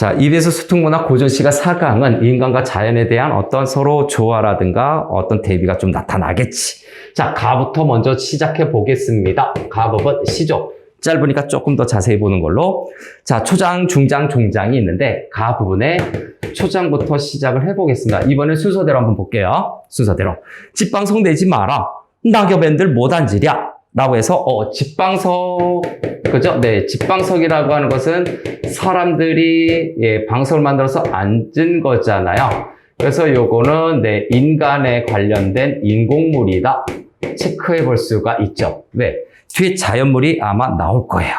자, EBS 수특문학 고전시가 4강은 인간과 자연에 대한 어떤 서로 조화라든가 어떤 대비가 좀 나타나겠지. 자, 가부터 먼저 시작해 보겠습니다. 가 부분 시조. 짧으니까 조금 더 자세히 보는 걸로. 자, 초장, 중장, 종장이 있는데 가 부분에 초장부터 시작을 해보겠습니다. 이번엔 순서대로 한번 볼게요. 순서대로. 집방석 내지 마라. 낙엽엔들 못 앉으랴. 라고 해서 집방석, 그죠? 네, 집방석이라고 하는 것은 사람들이 방석을 만들어서 앉은 거잖아요. 그래서 요거는 네, 인간에 관련된 인공물이다. 체크해 볼 수가 있죠. 네, 뒤에 자연물이 아마 나올 거예요.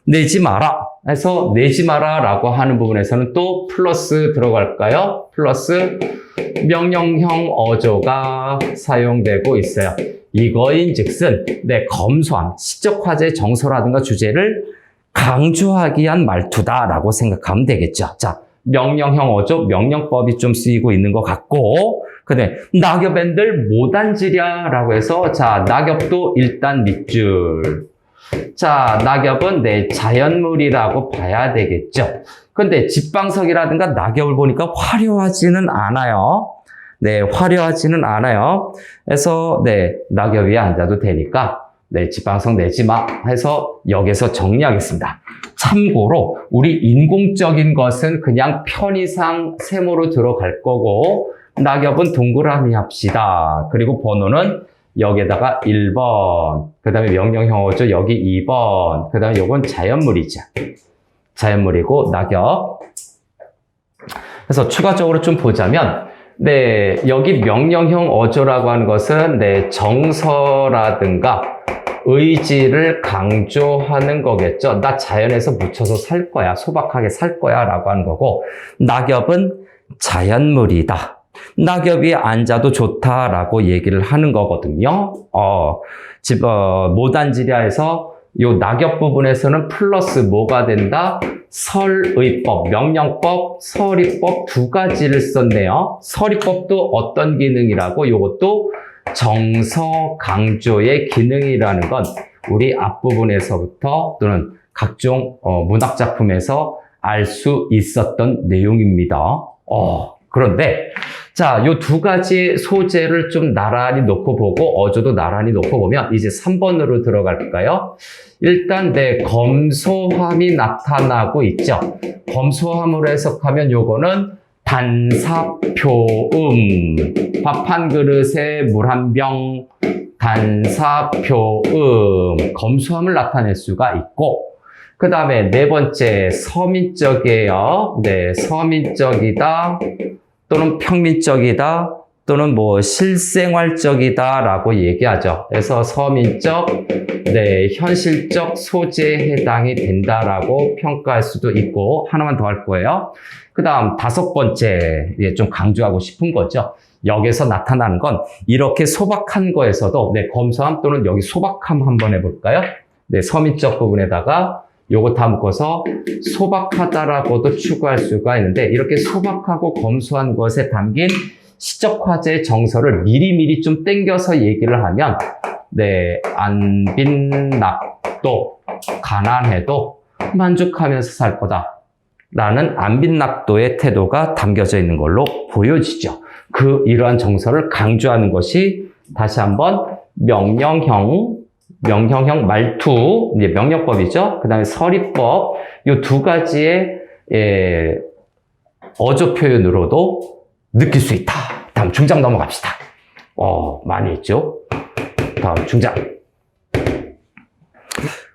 내지 마라. 해서 내지 마라 라고 하는 부분에서는 또 플러스 들어갈까요? 플러스 명령형 어조가 사용되고 있어요. 이거인즉슨 네, 검소함, 시적 화제 정서라든가 주제를 강조하기 위한 말투다라고 생각하면 되겠죠. 자, 명령형 어조, 명령법이 좀 쓰이고 있는 것 같고, 그다음에 낙엽엔들 못 앉으랴라고 해서 자, 낙엽도 일단 밑줄. 자, 낙엽은 네, 자연물이라고 봐야 되겠죠. 근데 집방석이라든가 낙엽을 보니까 화려하지는 않아요. 네, 화려하지는 않아요. 그래서 네, 낙엽 위에 앉아도 되니까 네, 집방석 내지 마 해서 여기서 정리하겠습니다. 참고로 우리 인공적인 것은 그냥 편의상 세모로 들어갈 거고 낙엽은 동그라미 합시다. 그리고 번호는 여기에다가 1번, 그 다음에 명령형 어조 여기 2번, 그 다음에 요건 자연물이죠. 자연물이고 낙엽. 그래서 추가적으로 좀 보자면 네, 여기 명령형 어조라고 하는 것은 네, 정서라든가 의지를 강조하는 거겠죠. 나 자연에서 묻혀서 살 거야. 소박하게 살 거야 라고 하는 거고, 낙엽은 자연물이다. 낙엽이 앉아도 좋다라고 얘기를 하는 거거든요. 못 앉으랴 해서 요 낙엽 부분에서는 플러스 뭐가 된다? 설의법, 명령법, 설의법 두 가지를 썼네요. 설의법도 어떤 기능이라고? 요것도 정서 강조의 기능이라는 건 우리 앞부분에서부터 또는 각종 문학 작품에서 알 수 있었던 내용입니다. 그런데 자, 요 두 가지 소재를 좀 나란히 놓고 보고 어조도 나란히 놓고 보면 이제 3번으로 들어갈까요? 일단 네, 검소함이 나타나고 있죠. 검소함으로 해석하면 요거는 단사표음, 밥 한 그릇에 물 한 병, 단사표음, 검소함을 나타낼 수가 있고, 그 다음에 네 번째 서민적이에요. 네, 서민적이다 또는 평민적이다 또는 뭐 실생활적이다 라고 얘기하죠. 그래서 서민적, 네, 현실적 소재에 해당이 된다라고 평가할 수도 있고, 하나만 더 할 거예요. 그 다음 다섯 번째, 좀 강조하고 싶은 거죠. 여기서 나타나는 건 이렇게 소박한 거에서도 네, 검소함 또는 여기 소박함 한번 해볼까요? 네, 서민적 부분에다가 요거 다 묶어서 소박하다라고도 추구할 수가 있는데, 이렇게 소박하고 검소한 것에 담긴 시적 화제의 정서를 미리미리 좀 땡겨서 얘기를 하면 네, 안 빈낙도 가난해도 만족하면서 살 거다 라는 안 빈낙도의 태도가 담겨져 있는 걸로 보여지죠. 이러한 정서를 강조하는 것이 다시 한번 명령형 말투, 이제 명령법이죠. 그 다음에 설의법, 이 두 가지의 어조 표현으로도 느낄 수 있다. 다음 중장 넘어갑시다. 많이 있죠. 다음 중장.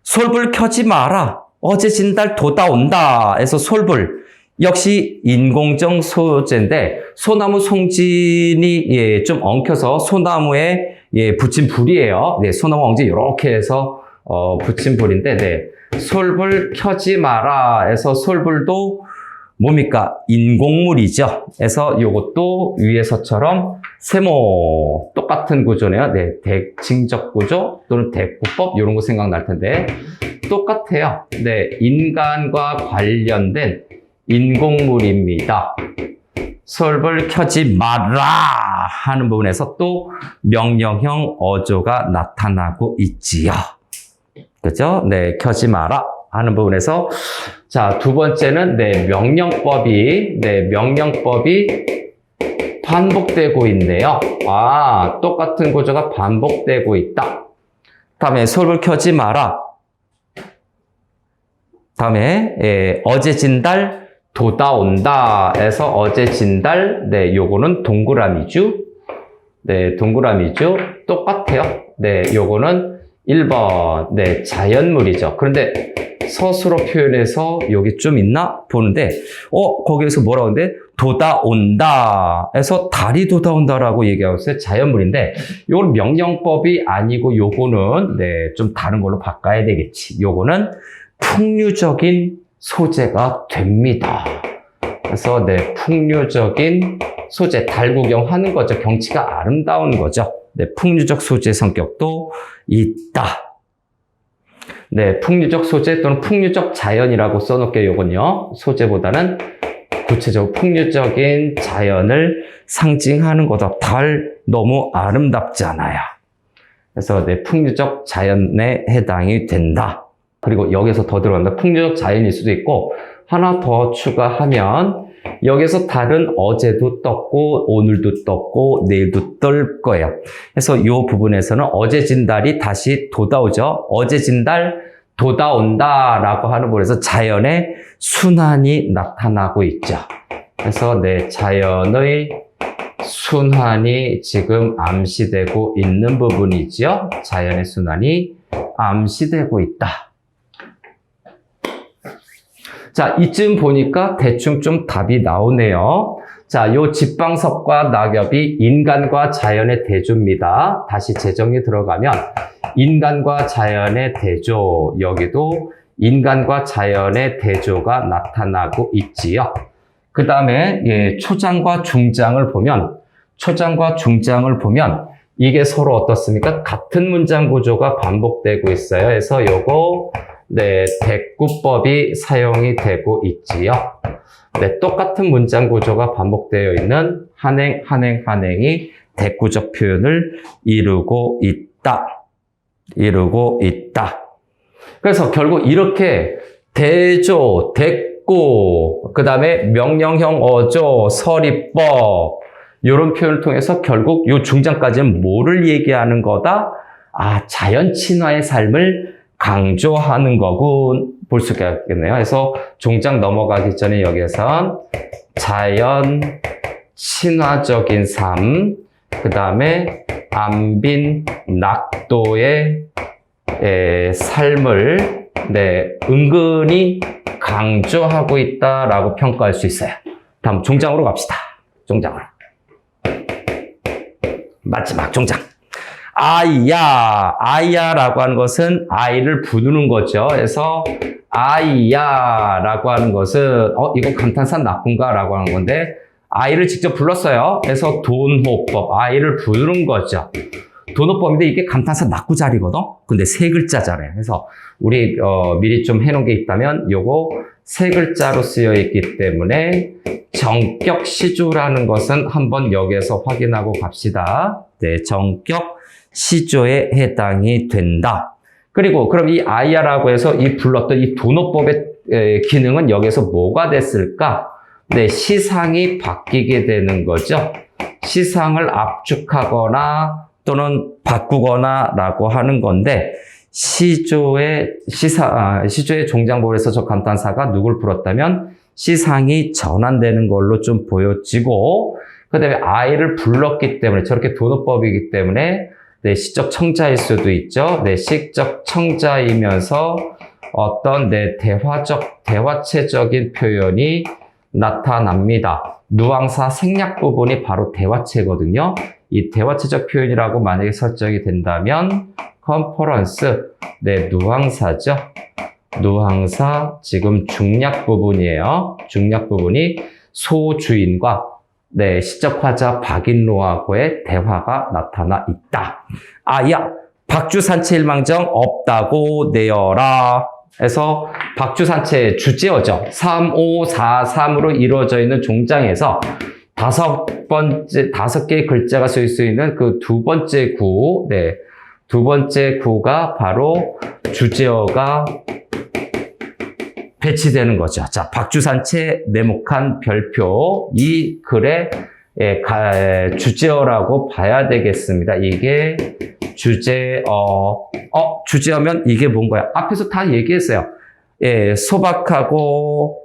솔불 켜지 마라. 어제 진달 돋아 온다. 해서 솔불. 역시 인공적 소재인데 소나무 송진이 좀 엉켜서 소나무에 붙인 불이에요. 네, 소나무 엉지 이렇게 해서 붙인 불인데 네, 솔불 켜지 마라 해서 솔불도 뭡니까? 인공물이죠. 그래서 이것도 위에서처럼 세모 똑같은 구조네요. 네, 대칭적 구조 또는 대구법 이런 거 생각날 텐데 똑같아요. 네, 인간과 관련된 인공물입니다. 솔불 켜지 마라 하는 부분에서 또 명령형 어조가 나타나고 있지요. 그죠? 네, 켜지 마라 하는 부분에서 자, 두 번째는 명령법이 반복되고 있네요. 아, 똑같은 구조가 반복되고 있다. 다음에 소를 켜지 마라. 다음에 어제 진달 도다온다 에서 어제 진달 요거는 동그라미죠. 동그라미죠. 똑같아요. 요거는 1번 자연물이죠. 그런데 서술어 표현에서 여기 좀 있나 보는데 거기에서 뭐라고 하는데 도다온다 에서 달이 도다온다라고 얘기하고 있어요. 자연물인데 요건 명령법이 아니고 요거는 좀 다른 걸로 바꿔야 되겠지. 요거는 풍류적인 소재가 됩니다. 그래서 풍류적인 소재, 달 구경하는 거죠. 경치가 아름다운 거죠. 풍류적 소재 성격도 있다. 풍류적 소재 또는 풍류적 자연이라고 써놓을게요. 요건요. 소재보다는 구체적으로 풍류적인 자연을 상징하는 거다. 달 너무 아름답잖아요. 그래서 풍류적 자연에 해당이 된다. 그리고 여기서 더 들어간다. 풍류적 자연일 수도 있고 하나 더 추가하면 여기서 달은 어제도 떴고 오늘도 떴고 내일도 뜰 거예요. 그래서 이 부분에서는 어제 진 달이 다시 돋아오죠. 어제 진 달 돋아온다 라고 하는 부분에서 자연의 순환이 나타나고 있죠. 그래서 자연의 순환이 지금 암시되고 있는 부분이죠. 자연의 순환이 암시되고 있다. 자, 이쯤 보니까 대충 좀 답이 나오네요. 자, 요 지방석과 낙엽이 인간과 자연의 대조입니다. 다시 재정리 들어가면 인간과 자연의 대조, 여기도 인간과 자연의 대조가 나타나고 있지요. 그 다음에 초장과 중장을 보면 이게 서로 어떻습니까? 같은 문장 구조가 반복되고 있어요. 그래서 요거 대꾸법이 사용이 되고 있지요. 똑같은 문장 구조가 반복되어 있는 한행이 대꾸적 표현을 이루고 있다. 그래서 결국 이렇게 대조, 대꾸, 그 다음에 명령형 어조, 서리법 이런 표현을 통해서 결국 이 중장까지는 뭐를 얘기하는 거다? 아, 자연 친화의 삶을 강조하는 거군 볼 수가 있겠네요. 그래서 종장 넘어가기 전에 여기에선 자연 친화적인 삶, 그 다음에 안빈 낙도의 삶을 은근히 강조하고 있다라고 평가할 수 있어요. 다음 종장으로 갑시다. 종장으로. 마지막 종장. 아이야라고 하는 것은 아이를 부르는 거죠. 그래서 아이야라고 하는 것은 이거 감탄사 나쁜가라고 하는 건데 아이를 직접 불렀어요. 그래서 돈호법, 아이를 부르는 거죠. 돈호법인데 이게 감탄사 낙구자리거든. 근데 세 글자잖아요. 그래서 우리 미리 좀 해놓은 게 있다면 요거 세 글자로 쓰여 있기 때문에 정격 시조라는 것은 한번 여기에서 확인하고 갑시다. 정격 시조에 해당이 된다. 그리고 그럼 이 아이야라고 해서 이 불렀던 이 돈호법의 기능은 여기서 뭐가 됐을까? 시상이 바뀌게 되는 거죠. 시상을 압축하거나 또는 바꾸거나 라고 하는 건데 시조의 종장법에서 저 감탄사가 누굴 불렀다면 시상이 전환되는 걸로 좀 보여지고 그 다음에 아이를 불렀기 때문에 저렇게 돈호법이기 때문에 시적 청자일 수도 있죠. 시적 청자이면서 어떤 대화체적인 표현이 나타납니다. 누앙사 생략 부분이 바로 대화체거든요. 이 대화체적 표현이라고 만약에 설정이 된다면 컨퍼런스, 누앙사죠. 누앙사 지금 중략 부분이에요. 중략 부분이 소주인과 시적화자 박인로하고의 대화가 나타나 있다. 아야, 박주산채일망정 없다고 내어라. 해서 박주산채 주제어죠. 3, 5, 4, 3으로 이루어져 있는 종장에서 다섯 개의 글자가 쓰일 수 있는 그 두 번째 구, 두 번째 구가 바로 주제어가 배치되는 거죠. 자, 박주산체 네모칸 별표. 이 글의 주제어라고 봐야 되겠습니다. 이게 주제어면 이게 뭔가요? 앞에서 다 얘기했어요. 예, 소박하고,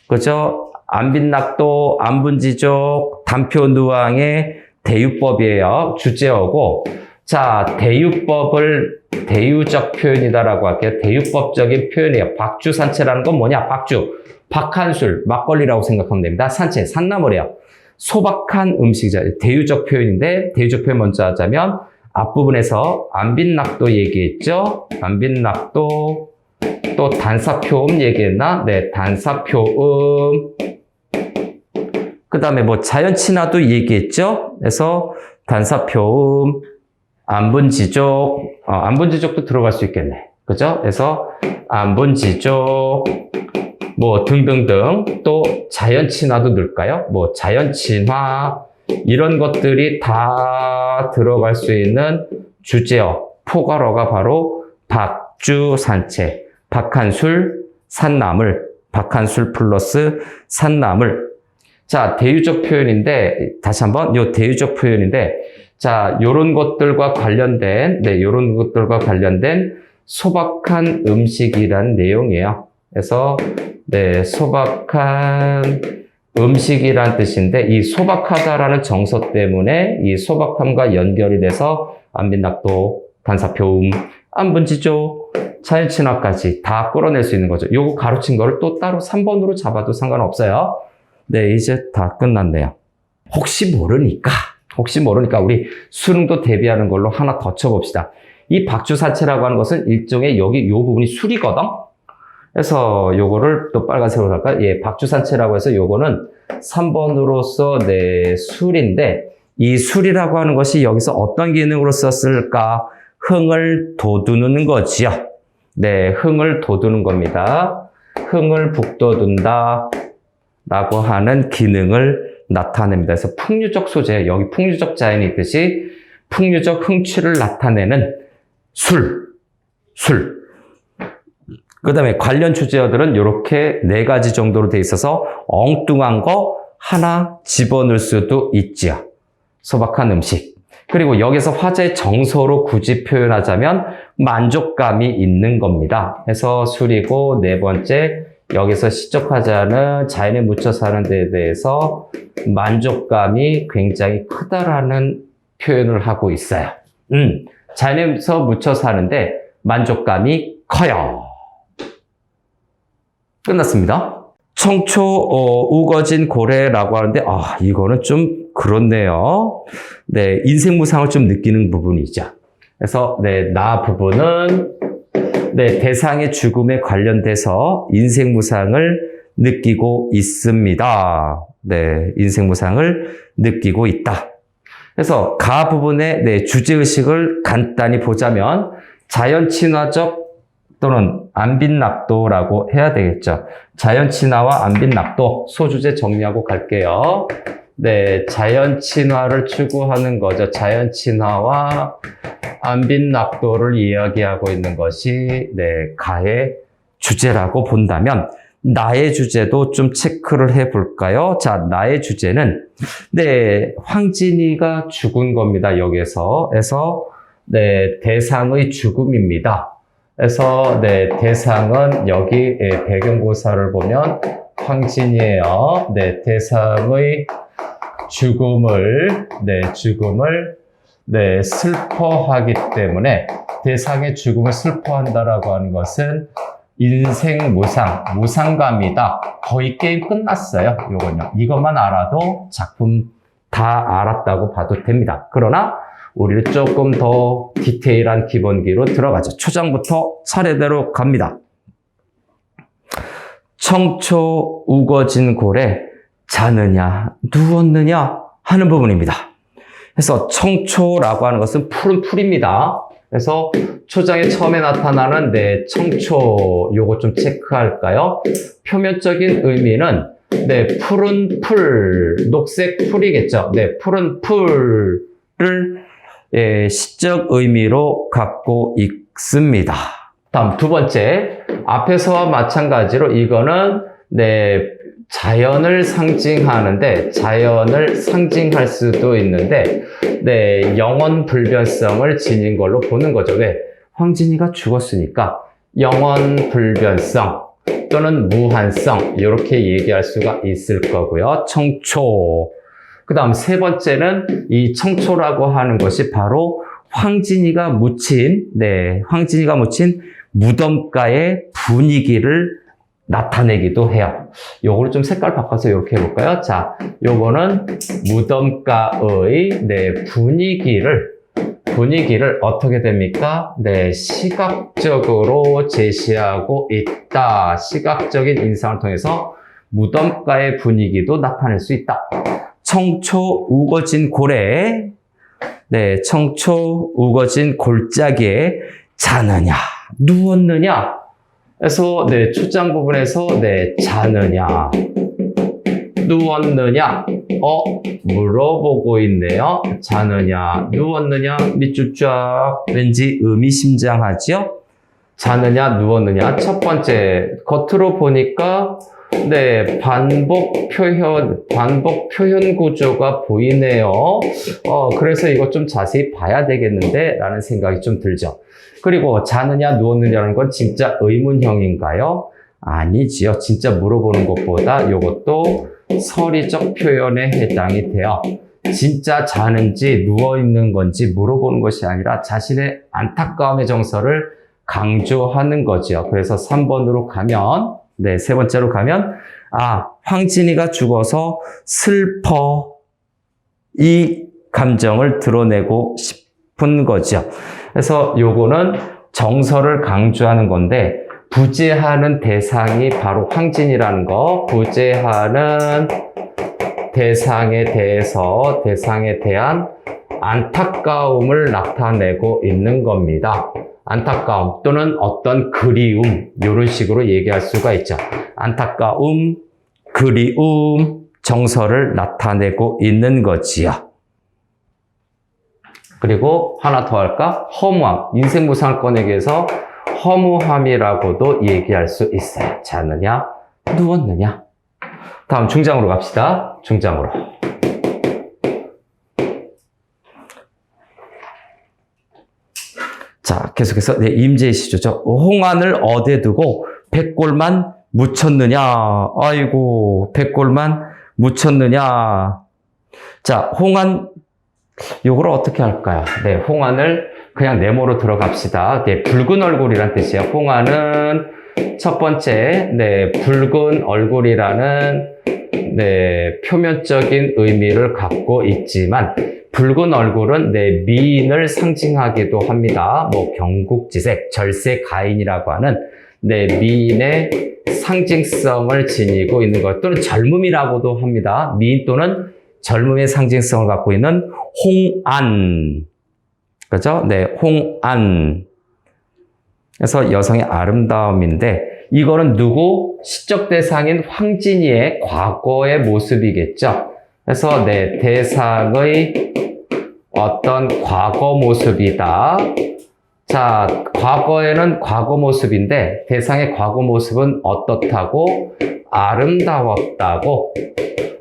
그죠? 안빈낙도, 안분지족, 단표누앙의 대유법이에요. 주제어고. 자, 대유법을 대유적 표현이다라고 할게요. 대유법적인 표현이에요. 박주산체라는 건 뭐냐? 박주, 박한술, 막걸리라고 생각하면 됩니다. 산체, 산나물이에요. 소박한 음식이죠. 대유적 표현인데, 대유적 표현 먼저 하자면, 앞부분에서 안빈낙도 얘기했죠? 안빈낙도, 또 단사표음 얘기했나? 네, 단사표음. 그 다음에 뭐 자연친화도 얘기했죠? 그래서 단사표음, 안분지족, 안분지족도 들어갈 수 있겠네. 그죠? 그래서 안분지족, 뭐 등등등. 또 자연친화도 넣을까요? 뭐 자연친화, 이런 것들이 다 들어갈 수 있는 주제어, 포괄어가 바로 박주산체, 박한술, 산나물, 박한술 플러스 산나물. 자, 대유적 표현인데, 다시 한번, 요 대유적 표현인데, 자, 요런 것들과 관련된, 요런 것들과 관련된 소박한 음식이라는 내용이에요. 그래서, 소박한 음식이란 뜻인데, 이 소박하다라는 정서 때문에 이 소박함과 연결이 돼서 안빈낙도, 단사표음, 안분지족, 자연친화까지 다 끌어낼 수 있는 거죠. 요거 가르친 거를 또 따로 3번으로 잡아도 상관없어요. 네, 이제 다 끝났네요. 혹시 모르니까 우리 수능도 대비하는 걸로 하나 더 쳐봅시다. 이 박주산체라고 하는 것은 일종의 여기 요 부분이 술이거든? 그래서 요거를 또 빨간색으로 할까요? 예, 박주산체라고 해서 요거는 3번으로서 술인데, 이 술이라고 하는 것이 여기서 어떤 기능으로 썼을까? 흥을 돋우는 거지요. 네, 흥을 돋우는 겁니다. 흥을 북돋운다 라고 하는 기능을 나타냅니다. 그래서 풍류적 소재, 여기 풍류적 자연이 있듯이 풍류적 흥취를 나타내는 술. 그 다음에 관련 주제어들은 이렇게 4가지 정도로 돼 있어서 엉뚱한 거 하나 집어넣을 수도 있지요. 소박한 음식. 그리고 여기서 화제의 정서로 굳이 표현하자면 만족감이 있는 겁니다. 그래서 술이고, 4번째, 여기서 시적하자는 자연에 묻혀 사는 데에 대해서 만족감이 굉장히 크다라는 표현을 하고 있어요. 자연에서 묻혀 사는데 만족감이 커요. 끝났습니다. 청초, 우거진 고래라고 하는데, 이거는 좀 그렇네요. 네, 인생무상을 좀 느끼는 부분이죠. 그래서, 나 부분은, 대상의 죽음에 관련돼서 인생무상을 느끼고 있습니다. 네, 인생무상을 느끼고 있다. 그래서, 가 부분의, 주제의식을 간단히 보자면, 자연친화적 또는 안빈낙도라고 해야 되겠죠. 자연친화와 안빈낙도, 소주제 정리하고 갈게요. 네, 자연친화를 추구하는 거죠. 자연친화와 안빈낙도를 이야기하고 있는 것이 가의 주제라고 본다면, 나의 주제도 좀 체크를 해볼까요? 자, 나의 주제는 황진이가 죽은 겁니다. 여기에서. 그래서 대상의 죽음입니다. 그래서 대상은 여기 배경고사를 보면 황진이에요. 대상의 죽음을 슬퍼하기 때문에 대상의 죽음을 슬퍼한다라고 하는 것은 인생무상, 무상감이다. 거의 게임 끝났어요. 요건요. 이것만 알아도 작품 다 알았다고 봐도 됩니다. 그러나 우리를 조금 더 디테일한 기본기로 들어가죠. 초장부터 차례대로 갑니다. 청초 우거진 고래 자느냐 누웠느냐 하는 부분입니다. 그래서 청초라고 하는 것은 푸른 풀입니다. 그래서 초장에 처음에 나타나는 청초 요거 좀 체크할까요? 표면적인 의미는 푸른 풀, 녹색 풀이겠죠. 푸른 풀을 시적 의미로 갖고 있습니다. 다음 두 번째, 앞에서와 마찬가지로 이거는 자연을 상징하는데 자연을 상징할 수도 있는데 영원 불변성을 지닌 걸로 보는 거죠. 왜? 황진이가 죽었으니까 영원 불변성 또는 무한성 이렇게 얘기할 수가 있을 거고요. 청초. 그 다음 세 번째는 이 청초라고 하는 것이 바로 황진이가 묻힌 무덤가의 분위기를 나타내기도 해요. 요거를 좀 색깔 바꿔서 이렇게 해볼까요? 자, 요거는 무덤가의 분위기를 어떻게 됩니까? 시각적으로 제시하고 있다. 시각적인 인상을 통해서 무덤가의 분위기도 나타낼 수 있다. 청초 우거진 고래, 청초 우거진 골짜기에 자느냐, 누웠느냐. 그래서 초장 부분에서 자느냐, 누웠느냐, 물어보고 있네요. 자느냐, 누웠느냐, 밑줄 쫙. 왠지 의미심장하죠? 자느냐, 누웠느냐. 첫 번째, 겉으로 보니까 반복 표현 구조가 보이네요. 그래서 이거 좀 자세히 봐야 되겠는데 라는 생각이 좀 들죠. 그리고 자느냐, 누웠느냐는 건 진짜 의문형인가요? 아니지요. 진짜 물어보는 것보다 이것도 서리적 표현에 해당이 돼요. 진짜 자는지 누워있는 건지 물어보는 것이 아니라 자신의 안타까움의 정서를 강조하는 거죠. 그래서 3번으로 가면, 세 번째로 가면, 황진이가 죽어서 슬퍼. 이 감정을 드러내고 싶은 거죠. 그래서 요거는 정서를 강조하는 건데, 부재하는 대상이 바로 황진이라는 거, 부재하는 대상에 대한 안타까움을 나타내고 있는 겁니다. 안타까움 또는 어떤 그리움, 이런 식으로 얘기할 수가 있죠. 안타까움, 그리움, 정서를 나타내고 있는 거지요. 그리고 하나 더 할까? 허무함, 인생무상을 꺼내기 위해서 허무함이라고도 얘기할 수 있어요. 자느냐, 누웠느냐. 다음 중장으로 갑시다. 중장으로. 자, 계속해서 임재희 시조죠. 홍안을 어디에 두고 백골만 묻혔느냐. 아이고, 백골만 묻혔느냐. 자, 홍안, 요걸 어떻게 할까요? 홍안을 그냥 네모로 들어갑시다. 붉은 얼굴이란 뜻이에요. 홍안은 첫 번째, 붉은 얼굴이라는 표면적인 의미를 갖고 있지만 붉은 얼굴은 미인을 상징하기도 합니다. 경국지색, 절세가인이라고 하는 미인의 상징성을 지니고 있는 것 또는 젊음이라고도 합니다. 미인 또는 젊음의 상징성을 갖고 있는 홍안. 그죠? 홍안. 그래서 여성의 아름다움인데, 이거는 누구? 시적 대상인 황진이의 과거의 모습이겠죠? 그래서 대상의 어떤 과거 모습이다. 자, 과거에는 과거 모습인데, 대상의 과거 모습은 어떻다고? 아름다웠다고.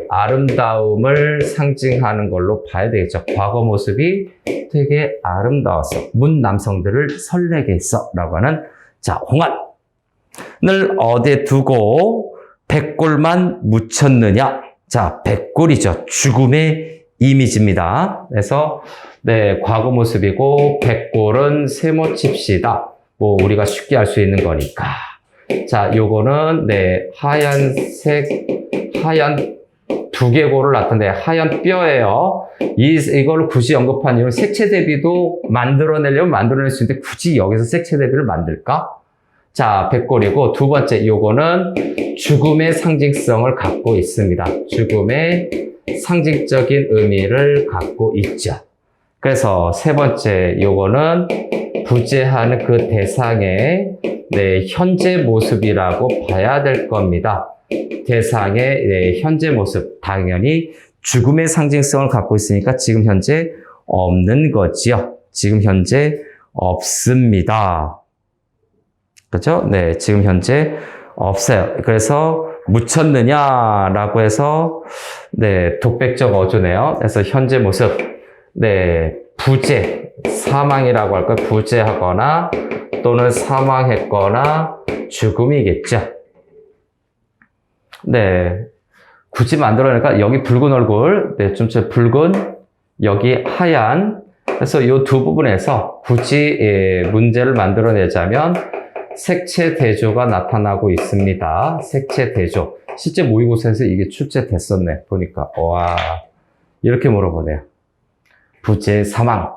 아름다움을 상징하는 걸로 봐야 되겠죠. 과거 모습이 되게 아름다웠어. 문 남성들을 설레게 했어. 라고 하는, 자, 홍안을 어디에 두고 백골만 묻혔느냐. 자, 백골이죠. 죽음의 이미지입니다. 그래서, 과거 모습이고, 백골은 세모 칩시다. 우리가 쉽게 알 수 있는 거니까. 자, 요거는, 하얀 두개골을 나타내 하얀 뼈예요. 이걸 굳이 언급한 이유는 색채 대비도 만들어내려면 만들어낼 수 있는데 굳이 여기서 색채 대비를 만들까? 자, 백골이고 두 번째 요거는 죽음의 상징성을 갖고 있습니다. 죽음의 상징적인 의미를 갖고 있죠. 그래서 세 번째 요거는 부재하는 그 대상의 현재 모습이라고 봐야 될 겁니다. 대상의 현재 모습, 당연히 죽음의 상징성을 갖고 있으니까 지금 현재 없는 거지요. 지금 현재 없습니다. 그죠? 네, 지금 현재 없어요. 그래서 묻혔느냐라고 해서 네, 독백적 어조네요. 그래서 현재 모습, 네, 부재, 사망이라고 할까요? 부재하거나 또는 사망했거나 죽음이겠죠. 네, 굳이 만들어내니까 여기 붉은 얼굴, 네, 좀 붉은, 여기 하얀. 그래서 이 두 부분에서 굳이 문제를 만들어내자면 색채 대조가 나타나고 있습니다. 색채 대조. 실제 모의고사에서 이게 출제됐었네. 보니까 와, 이렇게 물어보네요. 부재, 사망.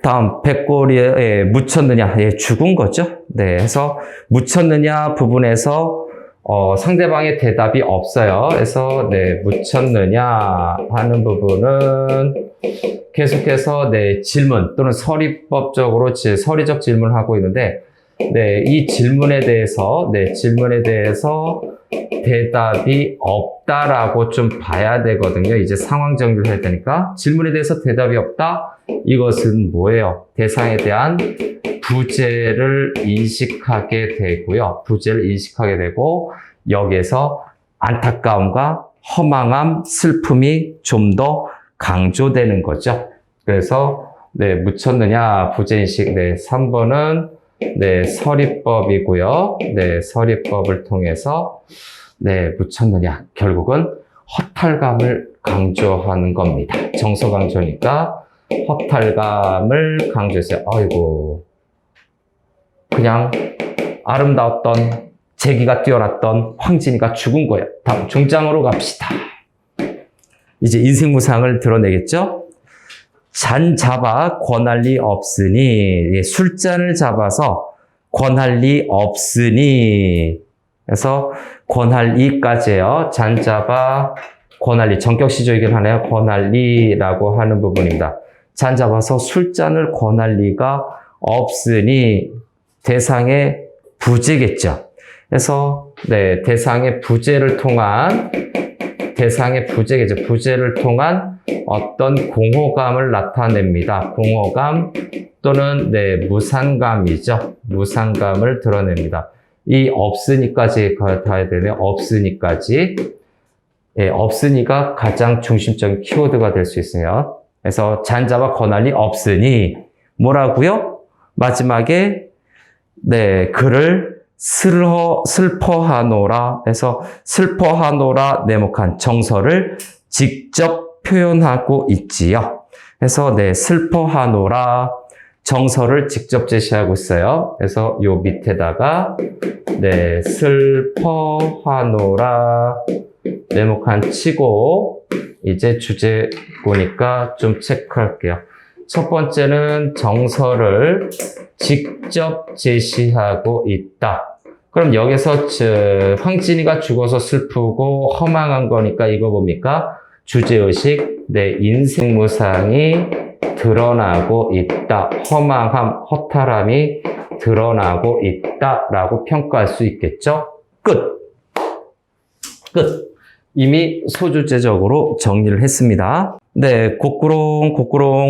다음 백골이에 묻혔느냐, 죽은 거죠. 네, 해서 묻혔느냐 부분에서 상대방의 대답이 없어요. 그래서 네, 묻혔느냐 하는 부분은 계속해서 네, 질문 또는 서리법적으로 서리적 질문을 하고 있는데 네, 이 질문에 대해서 대답이 없다라고 좀 봐야 되거든요. 이제 상황 정리를 해야 되니까 질문에 대해서 대답이 없다. 이것은 뭐예요? 대상에 대한 부재를 인식하게 되고요. 부재를 인식하게 되고 여기에서 안타까움과 허망함, 슬픔이 좀 더 강조되는 거죠. 그래서 네, 묻혔느냐 부재인식 네, 3번은 네, 서리법이고요. 네, 서리법을 통해서 네, 묻혔느냐 결국은 허탈감을 강조하는 겁니다. 정서 강조니까 허탈감을 강조했어요. 아이고, 그냥 아름다웠던 재기가 뛰어났던 황진이가 죽은 거예요. 다음 중장으로 갑시다. 이제 인생무상을 드러내겠죠? 잔 잡아 권할 리 없으니, 술잔을 잡아서 권할 리 없으니, 그래서 권할 리까지예요. 잔 잡아 권할 리, 전격시조이긴 하네요. 권할 리라고 하는 부분입니다. 잔 잡아서 술잔을 권할 리가 없으니 대상의 부재겠죠. 그래서 네, 대상의 부재를 통한 부재를 통한 어떤 공허감을 나타냅니다. 공허감 또는 네, 무상감이죠. 무상감을 드러냅니다. 이 없으니까지 가야 되네요. 없으니까지. 예, 없으니가 가장 중심적인 키워드가 될 수 있어요. 그래서 잔잡아 권할 리 없으니 뭐라고요? 마지막에 네, 그를 슬퍼하노라 해서 슬퍼하노라 네모칸 정서를 직접 표현하고 있지요. 그래서 네, 슬퍼하노라 정서를 직접 제시하고 있어요. 그래서 요 밑에다가 네, 슬퍼하노라 네모칸 치고 이제 주제고니까 좀 체크할게요. 첫 번째는 정서를 직접 제시하고 있다. 그럼 여기서 황진이가 죽어서 슬프고 허망한 거니까 이거 뭡니까? 주제의식, 내 인생무상이 드러나고 있다. 허망함, 허탈함이 드러나고 있다라고 평가할 수 있겠죠? 끝. 이미 소주제적으로 정리를 했습니다. 네, 곡구롱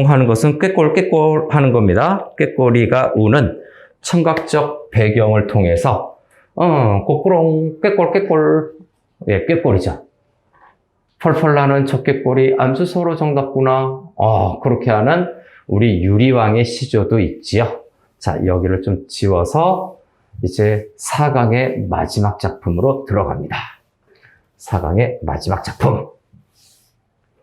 하는 것은 꾀꼬리 하는 겁니다. 꾀꼬리가 우는 청각적 배경을 통해서 곡구롱, 꾀꼴. 예, 꾀꼬리죠. 펄펄 나는 저 꾀꼬리 암수서로 정답구나. 그렇게 하는 우리 유리왕의 시조도 있지요. 자, 여기를 좀 지워서 이제 4강의 마지막 작품으로 들어갑니다. 4강의 마지막 작품.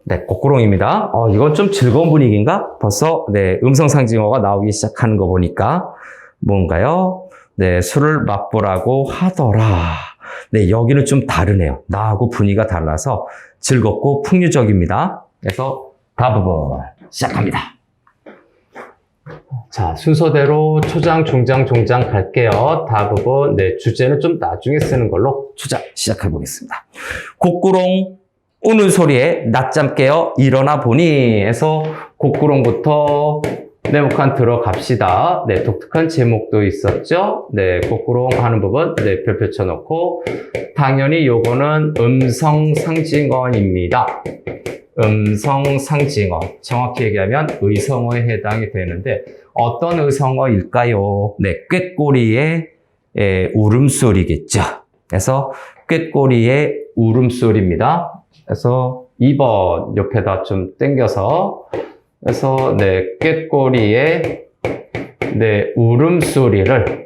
네, 곡구롱입니다. 이건 좀 즐거운 분위기인가? 벌써, 네, 음성상징어가 나오기 시작하는 거 보니까 뭔가요? 네, 술을 맛보라고 하더라. 네, 여기는 좀 다르네요. 나하고 분위기가 달라서 즐겁고 풍류적입니다. 그래서 다부분 시작합니다. 자, 순서대로 초장, 중장, 종장 갈게요. 다부분, 네, 주제는 좀 나중에 쓰는 걸로 초장 시작해 보겠습니다. 곡구롱 우는 소리에 낮잠 깨어 일어나 보니 해서 곡구롱부터 네모칸 들어갑시다. 네, 독특한 제목도 있었죠. 네, 곡구롱 하는 부분, 네, 별표 쳐놓고 당연히 요거는 음성상징어입니다. 음성상징어, 정확히 얘기하면 의성어에 해당이 되는데 어떤 의성어일까요? 네, 꾀꼬리의 울음소리겠죠. 그래서 꾀꼬리의 울음소리입니다. 그래서 2번 옆에다 좀 당겨서 그래서 네, 꾀꼬리의 네, 울음소리를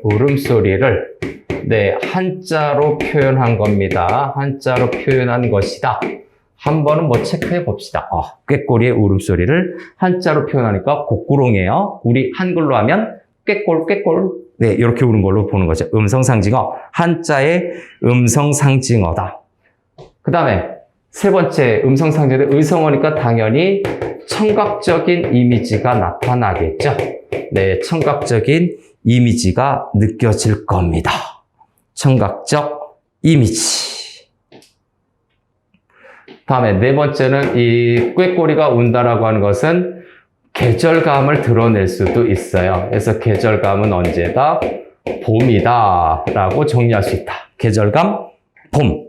네, 한자로 표현한 겁니다. 한자로 표현한 것이다. 한 번은 뭐 체크해 봅시다. 꾀꼬리의 울음소리를 한자로 표현하니까 곡구롱이에요. 우리 한글로 하면 꾀꼴, 꾀꼴. 네, 이렇게 우는 걸로 보는 거죠. 음성상징어. 한자의 음성상징어다. 그 다음에 세 번째 음성상징어의 의성어니까 당연히 청각적인 이미지가 나타나겠죠. 네, 청각적인 이미지가 느껴질 겁니다. 청각적 이미지. 다음에 네 번째는 이 꾀꼬리가 운다라고 하는 것은 계절감을 드러낼 수도 있어요. 그래서 계절감은 언제다? 봄이다 라고 정리할 수 있다. 계절감, 봄.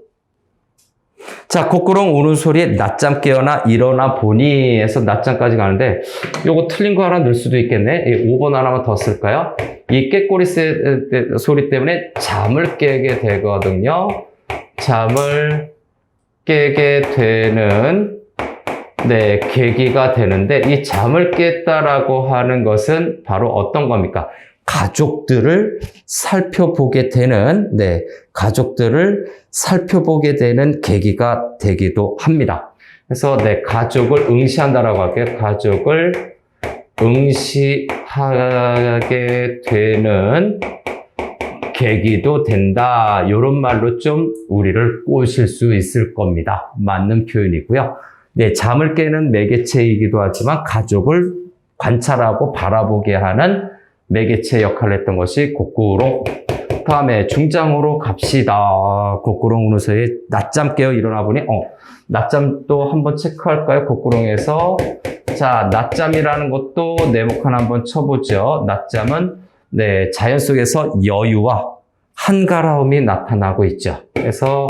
자, 곡구렁 우는 소리에 낮잠 깨어나 일어나 보니 해서 낮잠까지 가는데 요거 틀린 거 하나 넣을 수도 있겠네. 5번 하나만 더 쓸까요? 이 꾀꼬리 소리 때문에 잠을 깨게 되거든요. 잠을 깨게 되는 네, 계기가 되는데 이 잠을 깼다라고 하는 것은 바로 어떤 겁니까? 가족들을 살펴보게 되는 네, 가족들을 살펴보게 되는 계기가 되기도 합니다. 그래서 네, 가족을 응시한다라고 할게요. 가족을 응시하게 되는 계기도 된다. 이런 말로 좀 우리를 꼬실 수 있을 겁니다. 맞는 표현이고요. 네, 잠을 깨는 매개체이기도 하지만 가족을 관찰하고 바라보게 하는 매개체 역할을 했던 것이 곡구롱. 다음에 중장으로 갑시다. 곡구롱 우는 소리에 낮잠 깨어 일어나 보니 낮잠도 한번 체크할까요? 곡구롱에서 자, 낮잠이라는 것도 네모칸 한번 쳐보죠. 낮잠은 네, 자연 속에서 여유와 한가라움이 나타나고 있죠. 그래서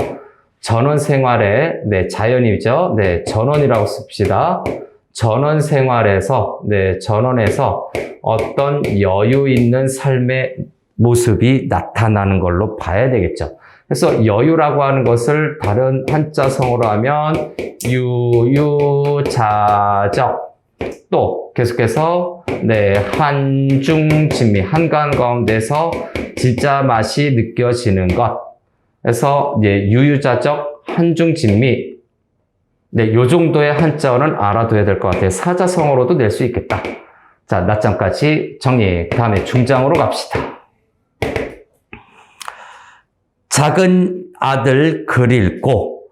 전원 생활에, 네, 자연이죠. 네, 전원이라고 씁시다. 전원 생활에서, 네, 전원에서 어떤 여유 있는 삶의 모습이 나타나는 걸로 봐야 되겠죠. 그래서 여유라고 하는 것을 다른 한자성어로 하면 유유자적. 또 계속해서 네, 한중진미, 한가한 가운데서 진짜 맛이 느껴지는 것. 그래서 예, 유유자적, 한중진미. 네, 요 정도의 한자어는 알아둬야 될 것 같아요. 사자성어로도 낼 수 있겠다. 자, 낮잠까지 정리. 다음에 중장으로 갑시다. 작은 아들 글 읽고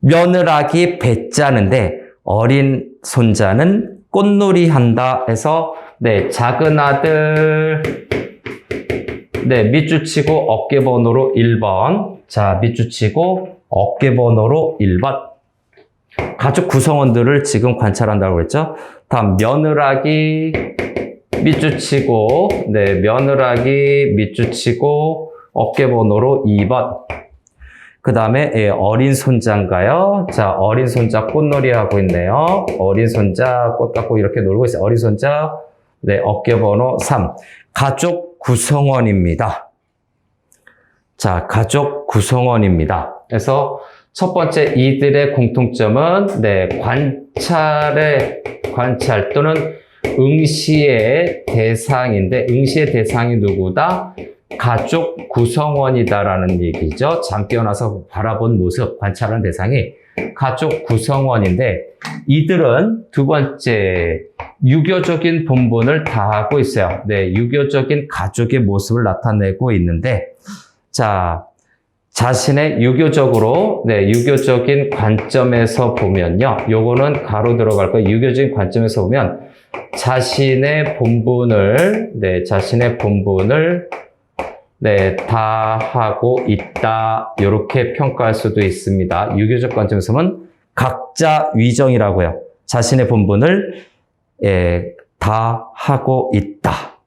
며느라기 배 짜는데 어린 손자는 꽃놀이 한다 해서 네, 작은 아들 네, 밑줄 치고 어깨 번호로 1번. 자, 밑줄 치고 어깨 번호로 1번. 가족 구성원들을 지금 관찰한다고 했죠. 다음 며느라기 밑줄 치고 네, 며느라기 밑줄 치고 어깨 번호로 2번. 그 다음에 어린 손자인가요? 자, 어린 손자 꽃놀이 하고 있네요. 어린 손자 꽃 갖고 이렇게 놀고 있어요. 어린 손자 네, 어깨 번호 3. 가족 구성원입니다. 자, 가족 구성원입니다. 그래서 첫 번째 이들의 공통점은 네, 관찰 또는 응시의 대상인데 응시의 대상이 누구다? 가족 구성원이다라는 얘기죠. 잠 깨어나서 바라본 모습, 관찰하는 대상이 가족 구성원인데 이들은 두 번째 유교적인 본분을 다하고 있어요. 네, 유교적인 가족의 모습을 나타내고 있는데 자, 자신의 유교적으로 네, 유교적인 관점에서 보면요. 요거는 가로 들어갈 거예요. 유교적인 관점에서 보면 자신의 본분을 네, 다 하고 있다. 이렇게 평가할 수도 있습니다. 유교적 관점에서 보면 각자 위정이라고요. 자신의 본분을 다 하고 있다.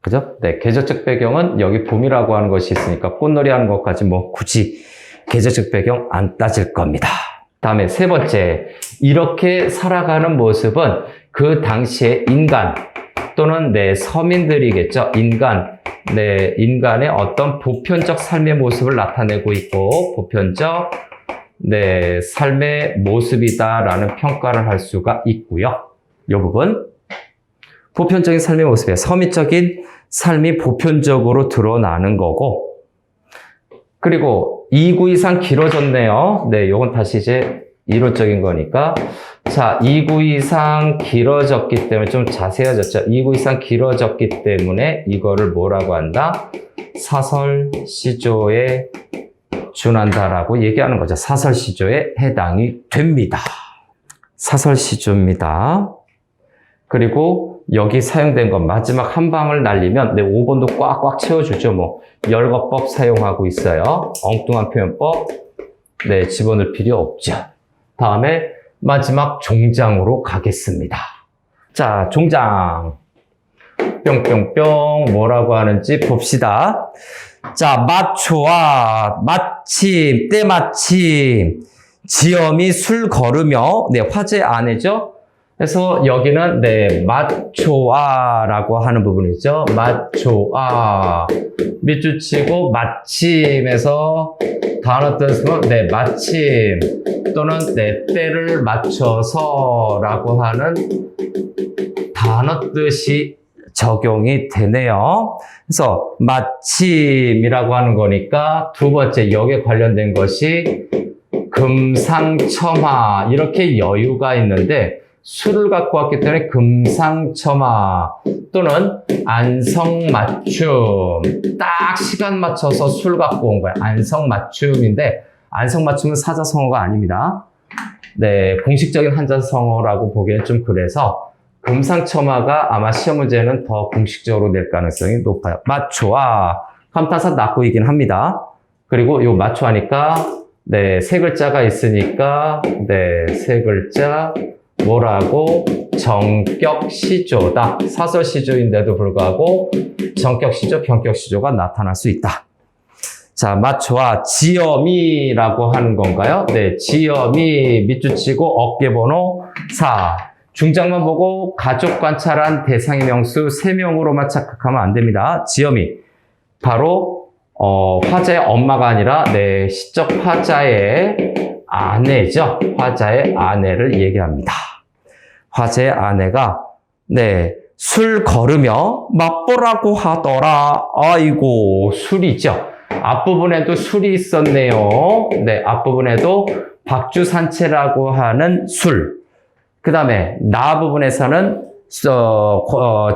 그죠? 네, 계절적 배경은 여기 봄이라고 하는 것이 있으니까 꽃놀이 하는 것까지 뭐 굳이 계절적 배경 안 따질 겁니다. 다음에 세 번째, 이렇게 살아가는 모습은 그 당시에 인간 또는 서민들이겠죠. 인간의 어떤 보편적 삶의 모습을 나타내고 있고 보편적 삶의 모습이다라는 평가를 할 수가 있고요. 이 부분 보편적인 삶의 모습이에요. 서민적인 삶이 보편적으로 드러나는 거고 그리고 2구 이상 길어졌네요. 요건 다시 이제 이론적인 거니까 자, 2구 이상 길어졌기 때문에 좀 자세해졌죠. 2구 이상 길어졌기 때문에 이거를 뭐라고 한다? 사설시조에 준한다라고 얘기하는 거죠. 사설시조에 해당이 됩니다. 사설시조입니다. 그리고 여기 사용된 것 마지막 한 방을 날리면 5번도 꽉꽉 채워주죠. 열거법 사용하고 있어요. 엉뚱한 표현법 집어넣을 필요 없죠. 다음에 마지막 종장으로 가겠습니다. 자, 종장 뿅뿅뿅 뭐라고 하는지 봅시다. 자, 마초와 마침 때마침 지엄이 술 거르며 화제 안에죠. 그래서 여기는 마초아라고 하는 부분이죠. 마초아 밑줄 치고 마침에서 단어 뜻은 마침 또는 때를 맞춰서라고 하는 단어 뜻이 적용이 되네요. 그래서 마침이라고 하는 거니까 두 번째 여기에 관련된 것이 금상첨화 이렇게 여유가 있는데 술을 갖고 왔기 때문에 금상첨화 또는 안성맞춤 딱 시간 맞춰서 술 갖고 온 거예요. 안성맞춤인데 안성맞춤은 사자성어가 아닙니다. 공식적인 한자성어라고 보기엔 좀 그래서 금상첨화가 아마 시험 문제는 더 공식적으로 낼 가능성이 높아요. 마초아 감탄사 낙구이긴 합니다. 그리고 요 마초하니까 세 글자가 있으니까 세 글자 뭐라고? 정격시조다. 사설시조인데도 불구하고 정격시조, 병격시조가 나타날 수 있다. 자, 마초와 지엄이라고 하는 건가요? 지엄이 밑줄 치고 어깨번호 4. 중장만 보고 가족 관찰한 대상의 명수 3명으로만 착각하면 안 됩니다. 지엄이 바로 화자의 엄마가 아니라 시적 화자의 아내죠. 화자의 아내를 얘기합니다. 화자의 아내가 술 거르며 맛보라고 하더라. 아이고 술이죠. 앞부분에도 술이 있었네요. 앞부분에도 박주산채라고 하는 술. 그 다음에 나 부분에서는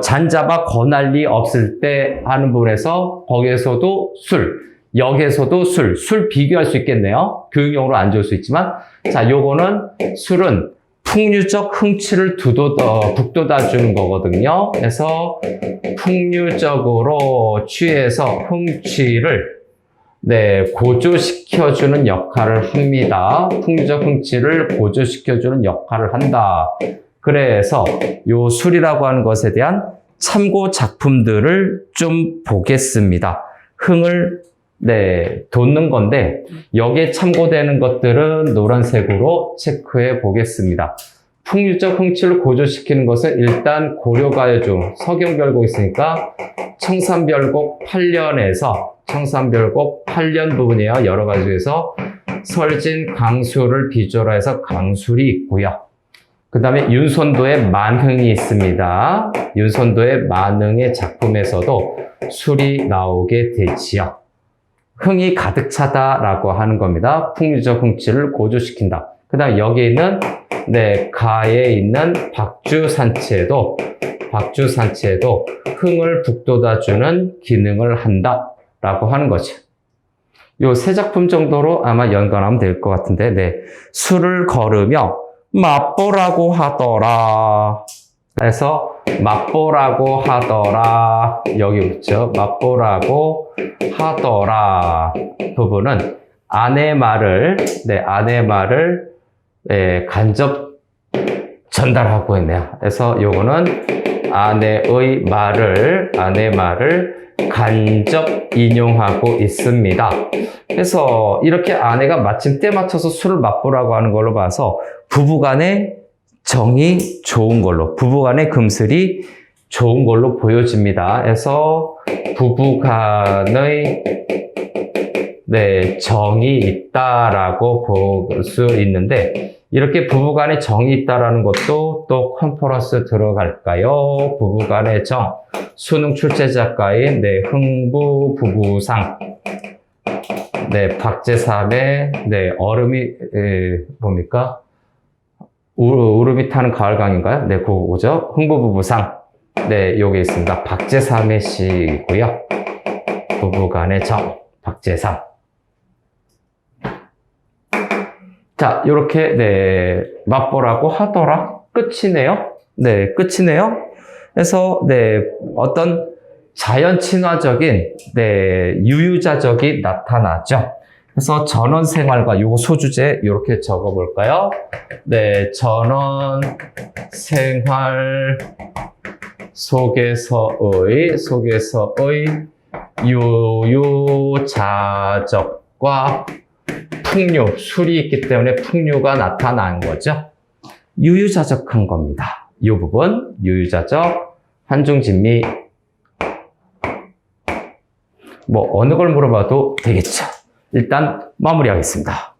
잔잡아 거날리 없을 때 하는 부분에서 거기에서도 술. 여기에서도 술 비교할 수 있겠네요. 교육용으로 안 좋을 수 있지만 자, 요거는 술은 풍류적 흥취를 북돋아주는 거거든요. 그래서 풍류적으로 취해서 흥취를 고조시켜주는 역할을 합니다. 풍류적 흥취를 고조시켜주는 역할을 한다. 그래서 요 술이라고 하는 것에 대한 참고 작품들을 좀 보겠습니다. 흥을 돋는 건데 여기에 참고되는 것들은 노란색으로 체크해 보겠습니다. 풍류적 흥취를 고조시키는 것은 일단 고려가요중 서경별곡 있으니까 청산별곡 8년에서 청산별곡 8년 부분이에요. 여러 가지 중에서 설진 강수를 비조로 해서 강술이 있고요. 그 다음에 윤선도의 만흥이 있습니다. 윤선도의 만흥의 작품에서도 술이 나오게 되지요. 흥이 가득 차다라고 하는 겁니다. 풍류적 흥취를 고조시킨다. 그 다음에 여기 있는 가에 있는 박주산채도 흥을 북돋아주는 기능을 한다라고 하는 거죠. 요 세 작품 정도로 아마 연관하면 될 것 같은데, 술을 거르며 맛보라고 하더라. 그래서 맛보라고 하더라. 여기 있죠. 맛보라고 하더라. 부분은 아내 말을 간접 전달하고 있네요. 그래서 요거는 아내 말을 간접 인용하고 있습니다. 그래서 이렇게 아내가 마침 때 맞춰서 술을 맛보라고 하는 걸로 봐서 부부간에 정이 좋은 걸로, 부부간의 금슬이 좋은 걸로 보여집니다. 그래서 부부간의 정이 있다라고 볼 수 있는데, 이렇게 부부간에 정이 있다라는 것도 또 컨퍼런스 들어갈까요? 부부간의 정, 수능 출제작가인 흥부 부부상, 박제삼의 얼음이 뭡니까? 울음이 타는 가을강인가요? 그거죠. 흥부 부부상. 여기 있습니다. 박제삼의 시고요. 부부간의 정, 박제삼. 자, 요렇게, 맛보라고 하더라. 끝이네요. 끝이네요. 그래서, 어떤 자연 친화적인, 유유자적이 나타나죠. 그래서 전원 생활과 요거 소주제, 요렇게 적어 볼까요? 전원 생활 속에서의 유유자적과 풍류, 술이 있기 때문에 풍류가 나타난 거죠. 유유자적한 겁니다. 이 부분, 유유자적, 한중진미, 어느 걸 물어봐도 되겠죠. 일단 마무리하겠습니다.